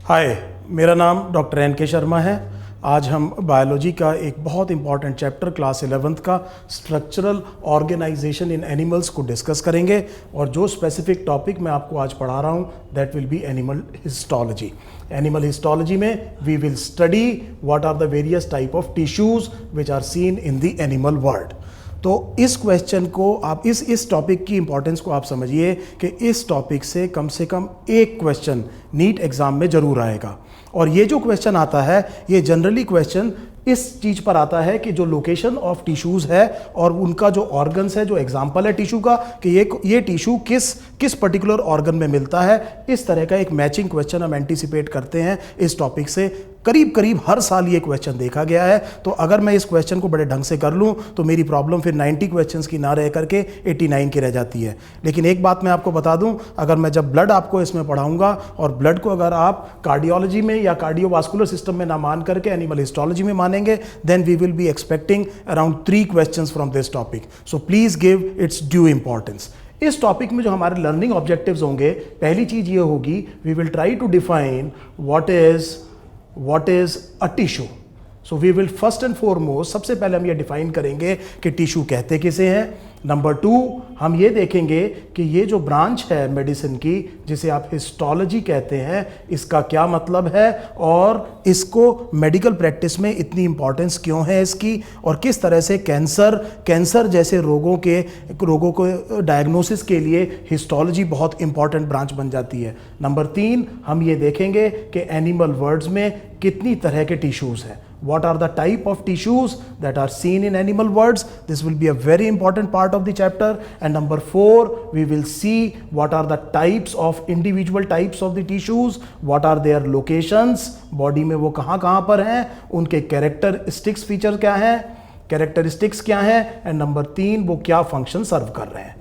हाय, मेरा नाम doctor NK. Sharma है। आज हम बायोलॉजी का एक बहुत इंपॉर्टेंट चैप्टर क्लास 11th का स्ट्रक्चरल ऑर्गेनाइजेशन इन एनिमल्स को डिस्कस करेंगे और जो स्पेसिफिक टॉपिक मैं आपको आज पढ़ा रहा हूँ that will be animal histology. Animal histology में we will study what are the various type of tissues which are seen in the animal world. तो इस क्वेश्चन को आप इस टॉपिक की इंपॉर्टेंस को आप समझिए कि इस टॉपिक से कम एक क्वेश्चन नीट एग्जाम में जरूर आएगा। और ये जो क्वेश्चन आता है ये जनरली क्वेश्चन इस चीज़ पर आता है कि जो लोकेशन ऑफ टिश्यूज़ है और उनका जो ऑर्गन्स है, जो एग्जाम्पल है टिश्यू का कि ये टिश्यू किस पर्टिकुलर ऑर्गन में मिलता है, इस तरह का एक मैचिंग क्वेश्चन हम एंटीसिपेट करते हैं इस टॉपिक से। करीब हर साल ये क्वेश्चन देखा गया है। तो अगर मैं इस क्वेश्चन को बड़े ढंग से कर लूँ तो मेरी प्रॉब्लम फिर 90 क्वेश्चंस की ना रह करके 89 की रह जाती है। लेकिन एक बात मैं आपको बता दूं, अगर मैं जब ब्लड आपको इसमें पढ़ाऊंगा और ब्लड को अगर आप कार्डियोलॉजी में या कार्डियोवास्कुलर सिस्टम में ना मान करके एनिमल हिस्टोलॉजी में मानेंगे, then we will be expecting around 3 questions from this topic. So please give its due importance. इस टॉपिक में जो हमारे लर्निंग ऑब्जेक्टिव्स होंगे, पहली चीज ये होगी we will try to define what is a tissue. So we will first and foremost सबसे पहले हम ये डिफाइन करेंगे कि टिश्यू कहते किसे हैं। नंबर 2 हम ये देखेंगे कि ये जो ब्रांच है मेडिसिन की जिसे आप हिस्टोलॉजी कहते हैं, इसका क्या मतलब है और इसको मेडिकल प्रैक्टिस में इतनी इंपॉर्टेंस क्यों है इसकी, और किस तरह से कैंसर जैसे रोगों को डायग्नोसिस के लिए हिस्टोलॉजी बहुत इंपॉर्टेंट ब्रांच बन जाती है। नंबर 3 हम ये देखेंगे कि एनिमल वर्ल्ड्स में कितनी तरह के टिश्यूज़ हैं। What are the type of tissues that are seen in animal worlds? This will be a very important part of the chapter. And number 4, we will see what are the types of individual types of the tissues, what are their locations, body में वो कहाँ पर हैं, उनके characteristics feature क्या हैं, characteristics क्या हैं, and number 3 वो क्या function serve कर रहे हैं।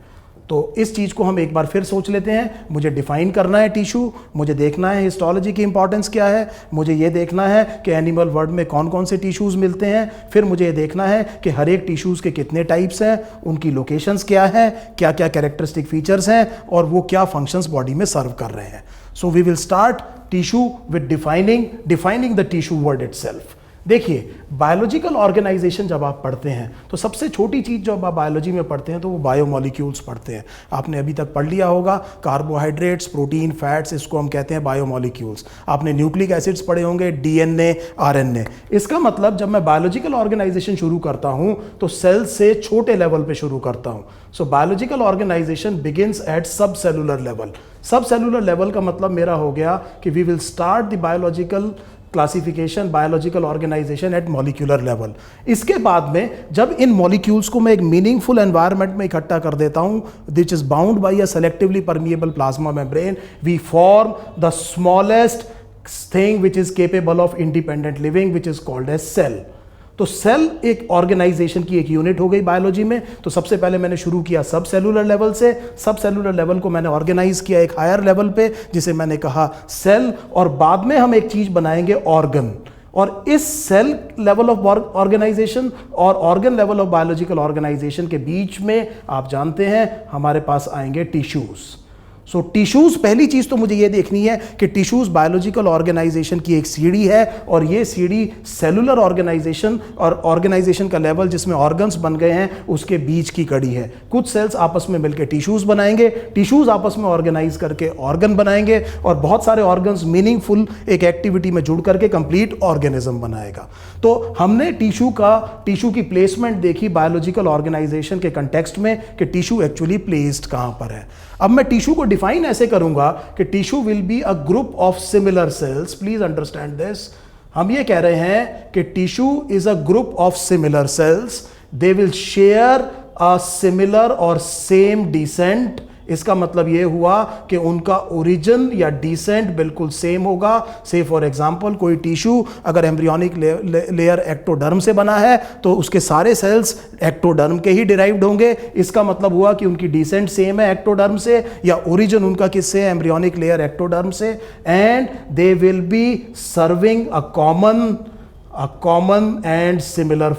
तो इस चीज़ को हम एक बार फिर सोच लेते हैं। मुझे डिफाइन करना है टिश्यू, मुझे देखना है हिस्टोलॉजी की इंपॉर्टेंस क्या है, मुझे ये देखना है कि एनिमल वर्ल्ड में कौन कौन से टिश्यूज़ मिलते हैं, फिर मुझे ये देखना है कि हर एक टिश्यूज़ के कितने टाइप्स हैं, उनकी लोकेशंस क्या हैं, क्या क्या कैरेक्टरिस्टिक फीचर्स हैं और वो क्या फंक्शंस बॉडी में सर्व कर रहे हैं। So we will start tissue with defining the tissue word itself. देखिए, बायोलॉजिकल ऑर्गेनाइजेशन जब आप पढ़ते हैं तो सबसे छोटी चीज़ जब आप बायोलॉजी में पढ़ते हैं तो वो बायोमॉलिक्यूल्स पढ़ते हैं। आपने अभी तक पढ़ लिया होगा कार्बोहाइड्रेट्स, प्रोटीन, फैट्स, इसको हम कहते हैं बायोमॉलिक्यूल्स। आपने न्यूक्लिक एसिड्स पढ़े होंगे, डीएनए, आरएनए। इसका मतलब जब मैं बायोलॉजिकल ऑर्गेनाइजेशन शुरू करता हूँ तो सेल से छोटे लेवल पे शुरू करता हूँ। So biological organisation begins at सब सेलुलर लेवल। सब सेलुलर लेवल का मतलब मेरा हो गया कि we will start the biological classification, biological organisation at molecular level. इसके बाद में जब इन मॉलिक्यूल्स को मैं एक मीनिंगफुल एनवायरनमेंट में इकट्ठा कर देता हूं which is bound by a selectively permeable plasma membrane, we form the smallest thing which is capable of independent living which is called as cell. तो सेल एक ऑर्गेनाइजेशन की एक यूनिट हो गई बायोलॉजी में। तो सबसे पहले मैंने शुरू किया सब सेलुलर लेवल से। सब सेलुलर लेवल को मैंने ऑर्गेनाइज किया एक हायर लेवल पे जिसे मैंने कहा सेल, और बाद में हम एक चीज बनाएंगे ऑर्गन। और इस सेल लेवल ऑफ ऑर्गेनाइजेशन और organ level of biological organisation के बीच में आप जानते हैं हमारे पास आएंगे टिश्यूज। सो टिश्यूज, पहली चीज तो मुझे ये देखनी है कि टिश्यूज बायोलॉजिकल ऑर्गेनाइजेशन की एक सीढ़ी है और ये सीढ़ी सेलुलर ऑर्गेनाइजेशन और ऑर्गेनाइजेशन का लेवल जिसमें ऑर्गन्स बन गए हैं उसके बीच की कड़ी है। कुछ सेल्स आपस में मिलकर टिश्यूज बनाएंगे, टिश्यूज आपस में ऑर्गेनाइज करके ऑर्गन बनाएंगे और बहुत सारे ऑर्गन्स मीनिंगफुल एक एक्टिविटी में जुड़ करके कंप्लीट ऑर्गेनिज्म बनाएगा। तो हमने टिश्यू की प्लेसमेंट देखी बायोलॉजिकल ऑर्गेनाइजेशन के कंटेक्स्ट में कि टिश्यू एक्चुअली प्लेस्ड कहां पर है। अब मैं टिश्यू को डिफाइन ऐसे करूंगा कि tissue will be a group of similar sales. Please understand this. हम ये कह रहे हैं कि tissue is a group of similar sales, they will share a similar और सेम डिसेंट। इसका मतलब ये हुआ कि उनका ओरिजिन या डिसेंट बिल्कुल सेम होगा। से फॉर एग्जांपल कोई टिश्यू अगर एम्ब्रियोनिक लेयर एक्टोडर्म से बना है तो उसके सारे सेल्स एक्टोडर्म के ही डिराइव्ड होंगे। इसका मतलब हुआ कि उनकी डिसेंट सेम है एक्टोडर्म से, या ओरिजिन उनका किससे है, एम्ब्रियोनिक लेयर एक्टोडर्म से। And they will be serving a common and similar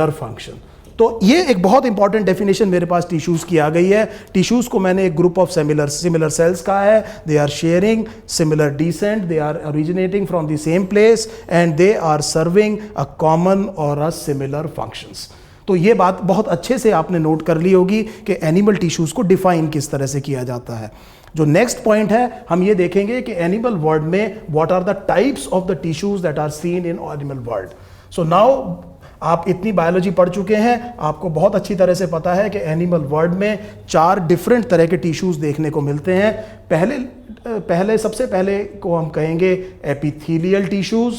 function. तो ये एक बहुत इंपॉर्टेंट डेफिनेशन मेरे पास टिश्यूज की आ गई है। टिश्यूज को मैंने एक ग्रुप ऑफ सिमिलर सेल्स कहा है। They are sharing similar descent, they are originating from the same place and they are serving a common or a similar functions. तो ये बात बहुत अच्छे से आपने नोट कर ली होगी कि एनिमल टिश्यूज को डिफाइन किस तरह से किया जाता है। जो नेक्स्ट पॉइंट है, हम ये देखेंगे कि एनिमल वर्ल्ड में what are the types of the tissues that are seen in animal world. So now आप इतनी बायोलॉजी पढ़ चुके हैं, आपको बहुत अच्छी तरह से पता है कि एनिमल वर्ल्ड में 4 डिफरेंट तरह के टिश्यूज देखने को मिलते हैं। सबसे पहले को हम कहेंगे एपिथेलियल टिश्यूज।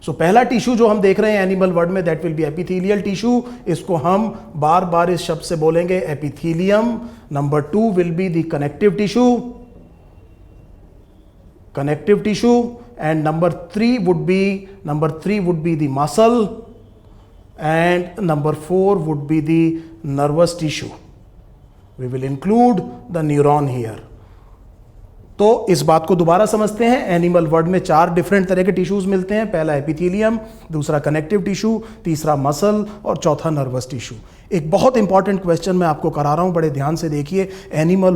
सो पहला टिश्यू जो हम देख रहे हैं एनिमल वर्ल्ड में, that will B epithelial tissue. इसको हम बार बार इस शब्द से बोलेंगे, epithelium. Number 2 will be the connective tissue, and number 3 would be the muscle, and number 4 would be the nervous tissue. We will include the neuron here. तो इस बात को दोबारा समझते हैं। एनिमल वर्ल्ड में 4 डिफरेंट तरह के टिश्यूज मिलते हैं। पहला एपिथेलियम, दूसरा कनेक्टिव टिश्यू, तीसरा मसल और चौथा नर्वस टिश्यू। एक बहुत इंपॉर्टेंट क्वेश्चन मैं आपको करा रहा हूं, बड़े ध्यान से देखिए। Animal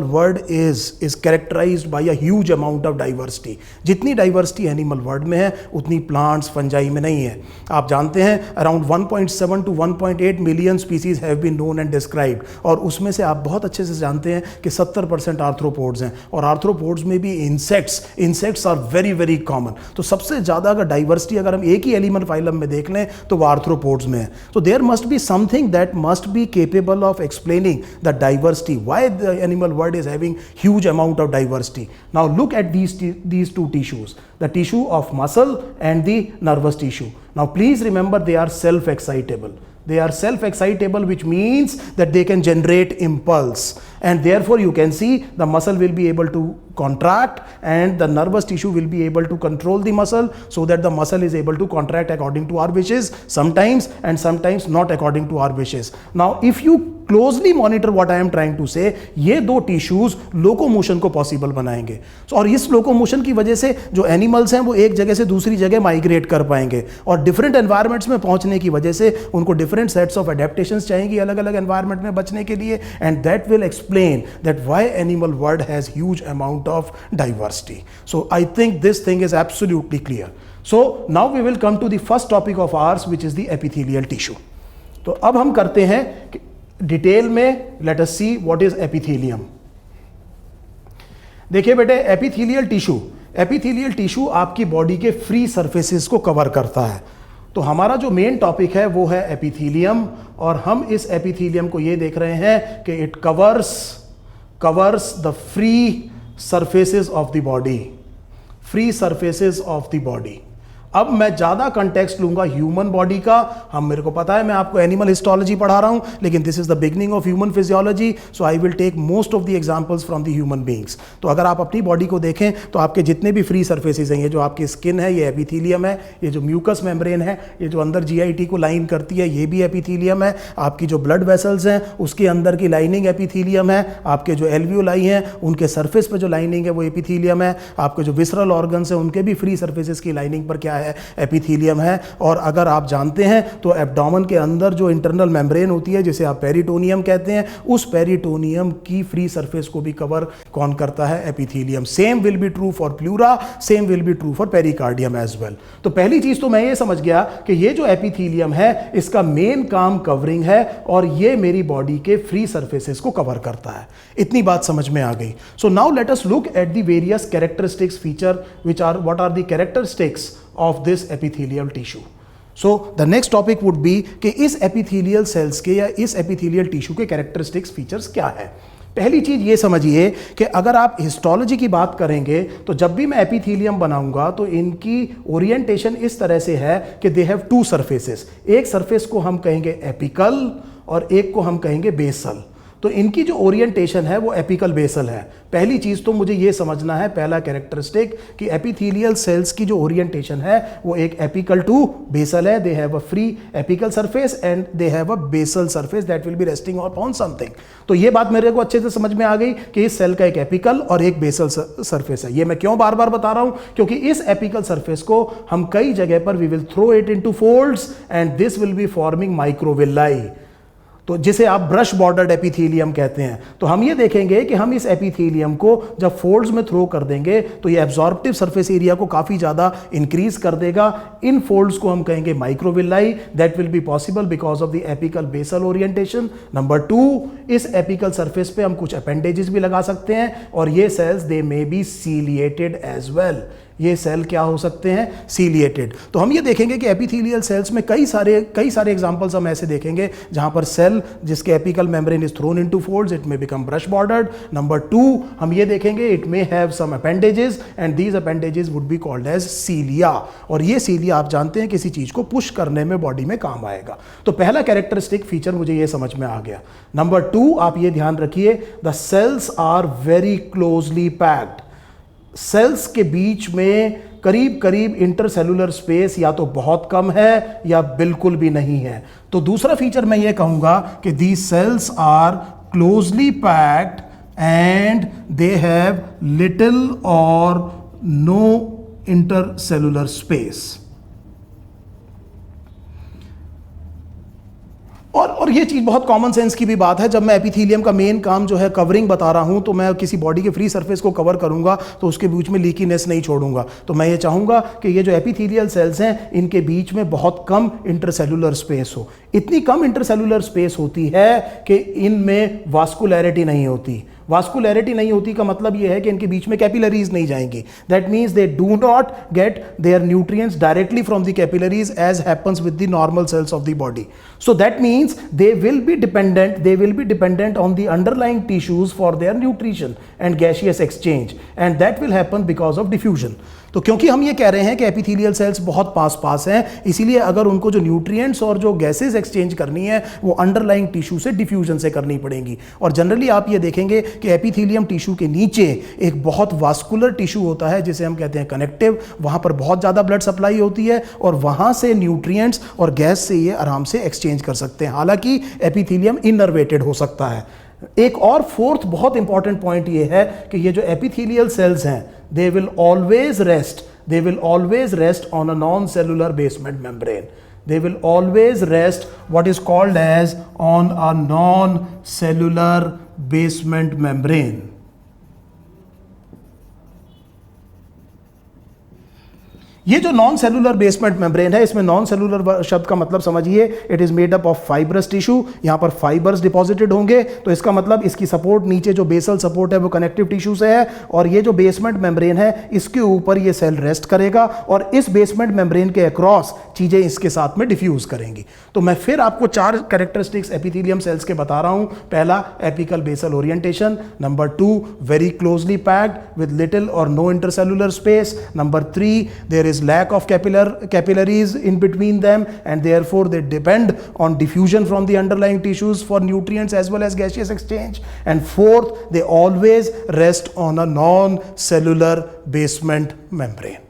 world is characterised by a huge amount of diversity. जितनी डाइवर्सिटी एनिमल वर्ल्ड में है उतनी प्लांट्स फंजाई में नहीं है। आप जानते हैं around 1.7 to 1.8 million species have been known and described, और उसमें से आप बहुत अच्छे से जानते हैं कि 70% आर्थ्रोपोड्स हैं, और आर्थ्रोपोड्स में भी insects are very very common. तो सबसे ज़्यादा अगर डाइवर्सिटी अगर हम एक ही एनिमल फाइलम में देख लें तो वो आर्थ्रोपोड्स में है। तो there must be something that must be capable of explaining the diversity, why the animal world is having huge amount of diversity. Now look at these 2 tissues, the tissue of muscle and the nervous tissue. Now please remember, they are self-excitable, which means that they can generate impulse, and therefore you can see the muscle will be able to contract and the nervous tissue will be able to control the muscle, so that the muscle is able to contract according to our wishes sometimes, and sometimes not according to our wishes. Now if you closely monitor what I am trying to say, ये 2 tissues locomotion को possible बनाएंगे। और इस locomotion की वजह से जो animals हैं वो एक जगह से दूसरी जगह माइग्रेट कर पाएंगे, और डिफरेंट एनवायरमेंट्स में पहुंचने की वजह से उनको डिफरेंट सेट्स ऑफ एडेप्टेशंस चाहिएगी अलग अलग एनवायरमेंट में बचने के लिए, and that will explain that why animal world has huge amount of diversity. So I think this thing is absolutely clear. So now we will come to the first topic of ours, which is the epithelial tissue. तो अब हम करते हैं detail में, let us see what is epithelium. देखिए बेटे, epithelial tissue आपकी body के फ्री सरफेसेस को कवर करता है। तो हमारा जो मेन टॉपिक है वो है एपिथेलियम, और हम इस एपिथेलियम को ये देख रहे हैं कि it covers the free surfaces of the body. अब मैं ज़्यादा कंटेक्स्ट लूंगा ह्यूमन बॉडी का। मेरे को पता है मैं आपको एनिमल हिस्टोलॉजी पढ़ा रहा हूं, लेकिन this is the beginning of human physiology, so I will take most of the examples from the human beings. तो अगर आप अपनी बॉडी को देखें तो आपके जितने भी फ्री सरफेसेस हैं, ये जो आपकी स्किन है ये एपिथेलियम है, ये जो म्यूकस मेम्ब्रेन है, ये जो अंदर जीआईटी को लाइन करती है ये भी एपिथेलियम है, आपकी जो ब्लड वेसल्स हैं उसके अंदर की लाइनिंग एपिथेलियम है, आपके जो एल्वियोलाई हैं उनके सरफेस पर जो लाइनिंग है वो एपिथेलियम है, आपके जो विसरल ऑर्गन्स हैं उनके भी फ्री सरफेसेस की लाइनिंग पर क्या है, एपिथेलियम है। और अगर आप जानते हैं तो एब्डोमेन के अंदर जो इंटरनल मेम्ब्रेन होती है जिसे आप पेरिटोनियम कहते हैं, उस पेरिटोनियम की फ्री सरफेस को भी कवर कौन करता है, epithelium. Same will be true for pleura, same will be true for pericardium as well. तो पहली चीज तो मैं ये समझ गया कि ये जो एपिथेलियम है इसका मेन काम कवरिंग है, और ये मेरी बॉडी के फ्री सरफेसेस को कवर करता है। इतनी बात समझ में आ गई। So now let us look at the various characteristics feature which are what are the characteristics of this epithelial tissue. So the next topic would be कि इस epithelial cells के या इस epithelial tissue के characteristics features क्या है। पहली चीज ये समझिए कि अगर आप हिस्टोलॉजी की बात करेंगे तो जब भी मैं एपिथेलियम बनाऊंगा तो इनकी ओरिएंटेशन इस तरह से है कि दे हैव 2 सरफेसेस। एक सरफेस को हम कहेंगे एपिकल और एक को हम कहेंगे बेसल। तो इनकी जो ओरिएंटेशन है वो एपिकल बेसल है। पहली चीज तो मुझे ये समझना है, पहला कैरेक्टरिस्टिक, कि एपिथेलियल सेल्स की जो ओरिएंटेशन है वो एक एपिकल टू बेसल है। They have a free apical surface and they have a basal surface that will be resting upon something. तो ये बात मेरे को अच्छे से समझ में आ गई कि इस सेल का एक एपिकल और एक बेसल सरफेस है। ये मैं क्यों बार बार बता रहा हूं, क्योंकि इस एपिकल सरफेस को हम कई जगह पर we will throw it into folds and this will be forming microvilli, तो जिसे आप ब्रश बॉर्डर्ड एपिथेलियम कहते हैं। तो हम ये देखेंगे कि हम इस एपिथेलियम को जब फोल्ड्स में थ्रो कर देंगे तो ये एब्जॉर्प्टिव सरफेस एरिया को काफी ज्यादा इंक्रीज कर देगा। इन फोल्ड्स को हम कहेंगे microvilli. That will be possible because of the apical basal orientation. Number 2, इस एपिकल सरफेस पे हम कुछ अपेंडेजेस भी लगा सकते हैं और ये cells they may be ciliated as well. ये सेल क्या हो सकते हैं? सीलिएटेड। तो हम ये देखेंगे कि एपिथेलियल सेल्स में कई सारे एग्जांपल्स हम ऐसे देखेंगे जहां पर सेल जिसके apical membrane is thrown into folds, it may become brush bordered. Number 2, हम ये देखेंगे it may have some appendages and these appendages would be called as cilia. और ये सीलिया आप जानते हैं किसी चीज को पुश करने में बॉडी में काम आएगा। तो पहला कैरेक्टरिस्टिक फीचर मुझे ये समझ में आ गया। नंबर 2, आप ये ध्यान रखिए, the cells are very closely packed. Cells के बीच में करीब करीब इंटरसेलुलर स्पेस या तो बहुत कम है या बिल्कुल भी नहीं है। तो दूसरा फीचर मैं ये कहूंगा कि these cells are closely packed and they have little or no intercellular space. और ये चीज बहुत कॉमन सेंस की भी बात है। जब मैं एपिथेलियम का मेन काम जो है कवरिंग बता रहा हूं, तो मैं किसी बॉडी के फ्री सरफेस को कवर करूंगा तो उसके बीच में लीकीनेस नहीं छोड़ूंगा। तो मैं ये चाहूंगा कि ये जो एपिथेलियल सेल्स हैं इनके बीच में बहुत कम इंटरसेलुलर स्पेस हो। इतनी कम इंटरसेलुलर स्पेस होती है कि इनमें वास्कुलैरिटी नहीं होती। वास्कुलैरिटी नहीं होती का मतलब यह है कि इनके बीच में कैपिलरीज नहीं जाएंगी। That means they do not get their nutrients directly from the capillaries as happens with the normal cells of the body. So that means they will be dependent on the underlying tissues for their nutrition and gaseous exchange, and that will happen because of diffusion. तो क्योंकि हम ये कह रहे हैं कि epithelial cells बहुत पास हैं, इसीलिए अगर उनको जो न्यूट्रिएंट्स और जो गैसेस एक्सचेंज करनी है वो अंडरलाइंग टिश्यू से डिफ्यूजन से करनी पड़ेंगी। और जनरली आप ये देखेंगे कि एपिथेलियम टिश्यू के नीचे एक बहुत वास्कुलर टिश्यू होता है जिसे हम कहते हैं कनेक्टिव। वहाँ पर बहुत ज़्यादा ब्लड सप्लाई होती है और वहाँ से न्यूट्रिएंट्स और गैस से ये आराम से एक्सचेंज कर सकते हैं। हालांकि एपिथेलियम इनर्वेटेड हो सकता है। एक और फोर्थ बहुत इंपॉर्टेंट पॉइंट ये है कि ये जो एपिथेलियल सेल्स हैं they will always rest on a non-cellular basement membrane. They will always rest what is called as on a non-cellular basement membrane. ये जो नॉन सेलुलर बेसमेंट मेम्ब्रेन है, इसमें नॉन सेलुलर शब्द का मतलब समझिए, it is made up of fibrous tissue. यहाँ पर फाइबर्स डिपॉजिटेड होंगे, तो इसका मतलब इसकी सपोर्ट नीचे जो बेसल सपोर्ट है वो कनेक्टिव टिश्यू से है, और ये जो बेसमेंट मेम्ब्रेन है इसके ऊपर ये सेल रेस्ट करेगा और इस बेसमेंट मेम्ब्रेन के अक्रॉस चीजें इसके साथ में डिफ्यूज करेंगी। तो मैं फिर आपको 4 कैरेक्टरिस्टिक्स एपिथेलियम सेल्स के बता रहा हूं। पहला, apical basal orientation. Number 2, very closely packed with little or no intercellular space. Number 3, there is lack of capillaries in between them and therefore they depend on diffusion from the underlying tissues for nutrients as well as gaseous exchange. And fourth, they always rest on a non-cellular basement membrane.